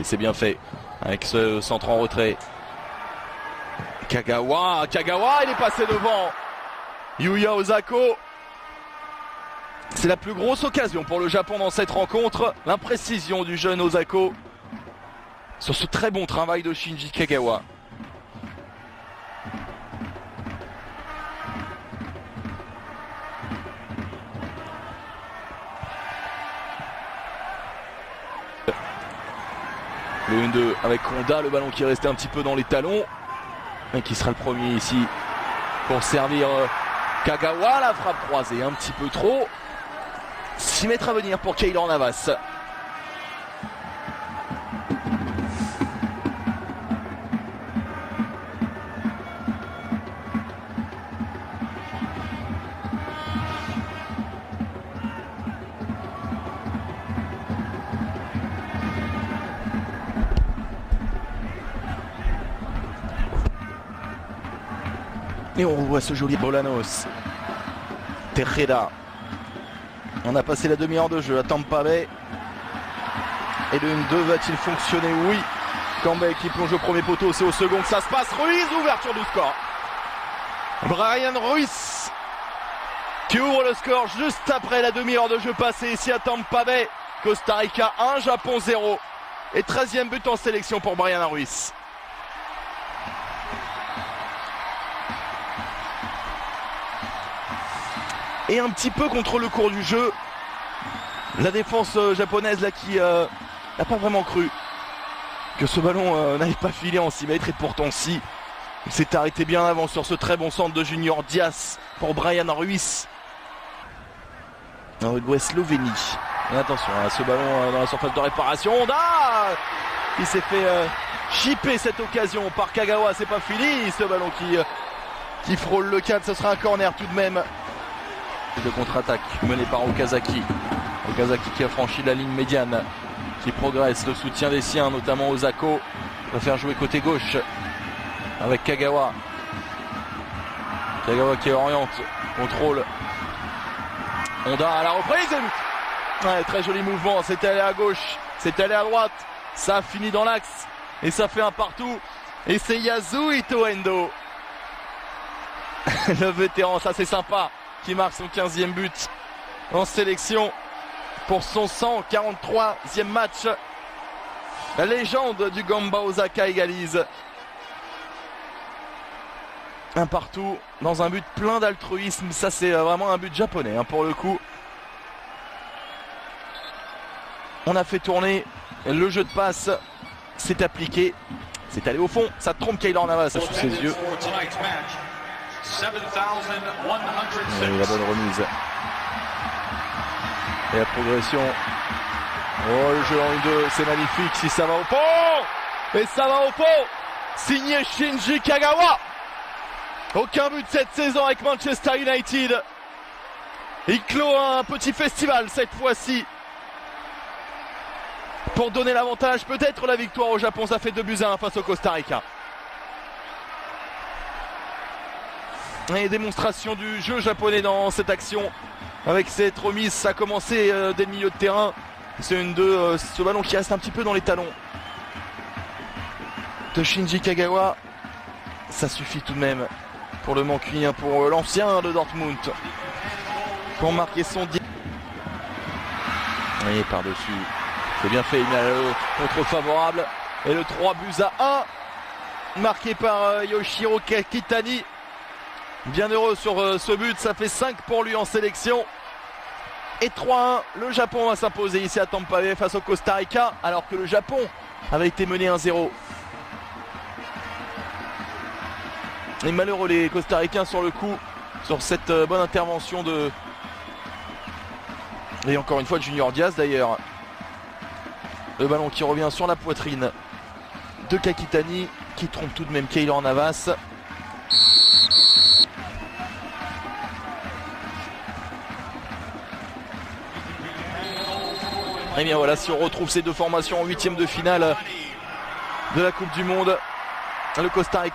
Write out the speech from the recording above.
c'est bien fait. Avec ce centre en retrait. Kagawa, il est passé devant. Yuya Osako. C'est la plus grosse occasion pour le Japon dans cette rencontre. L'imprécision du jeune Osako sur ce très bon travail de Shinji Kagawa. Le 1-2 avec Honda, le ballon qui est resté un petit peu dans les talons. Et qui sera le premier ici pour servir Kagawa. La frappe croisée un petit peu trop. 6 mètres à venir pour Keylor Navas. Et on revoit ce joli Bolanos. Tejeda. On a passé la demi-heure de jeu à Tampa Bay. Et le 1-2 va-t-il fonctionner? Oui. Campbell qui plonge au premier poteau, c'est au second que ça se passe. Ruiz, ouverture du score. Brian Ruiz qui ouvre le score juste après la demi-heure de jeu passée ici à Tampa Bay. Costa Rica 1, Japon 0. Et 13e but en sélection pour Brian Ruiz. Et un petit peu contre le cours du jeu, la défense japonaise là qui n'a pas vraiment cru que ce ballon n'allait pas filer en 6 mètres, et pourtant si. Il s'est arrêté bien avant sur ce très bon centre de Junior Diaz pour Brian Ruiz. Uruguay Slovénie. Et attention à ce ballon dans la surface de réparation. Honda qui s'est fait chipper cette occasion par Kagawa. C'est pas fini ce ballon qui frôle le cadre. Ce sera un corner tout de même. De contre-attaque menée par Okazaki. Okazaki qui a franchi la ligne médiane, qui progresse, le soutien des siens, notamment Osako. Va faire jouer côté gauche avec Kagawa. Kagawa qui oriente, contrôle. Honda à la reprise. Ouais, très joli mouvement, c'est allé à gauche, c'est allé à droite. Ça finit dans l'axe et ça fait un partout. Et c'est Yasuhito Endo, le vétéran, ça c'est sympa, qui marque son 15e but en sélection pour son 143e match. La légende du Gamba Osaka égalise. Un partout dans un but plein d'altruisme. Ça c'est vraiment un but japonais pour le coup. On a fait tourner, le jeu de passe s'est appliqué. C'est allé au fond, ça trompe Keylor Navas sous ses yeux. Et la bonne remise. Et la progression. Oh, le jeu en 1-2, c'est magnifique. Si ça va au pont. Et ça va au pont. Signé Shinji Kagawa. Aucun but cette saison avec Manchester United. Il clôt un petit festival cette fois-ci pour donner l'avantage, peut-être la victoire au Japon. Ça fait 2-1 face au Costa Rica. Et démonstration du jeu japonais dans cette action avec cette remise. Ça a commencé dès le milieu de terrain. C'est une de ce ballon qui reste un petit peu dans les talons de Shinji Kagawa. Ça suffit tout de même pour le Mancunien, pour l'ancien de Dortmund, pour marquer son 10. Et par-dessus, c'est bien fait, il met le contre favorable. Et le 3-1 marqué par Yoshiro Kakitani. Bien heureux sur ce but, ça fait 5 pour lui en sélection. Et 3-1, le Japon va s'imposer ici à Tampa Bay face au Costa Rica, alors que le Japon avait été mené 1-0. Et malheureux les Costa-Ricains sur le coup, sur cette bonne intervention de... Et encore une fois de Junior Diaz d'ailleurs. Le ballon qui revient sur la poitrine de Kakitani, qui trompe tout de même Keylor Navas. Et bien voilà, si on retrouve ces deux formations en 8e de finale de la Coupe du Monde, le Costa Rica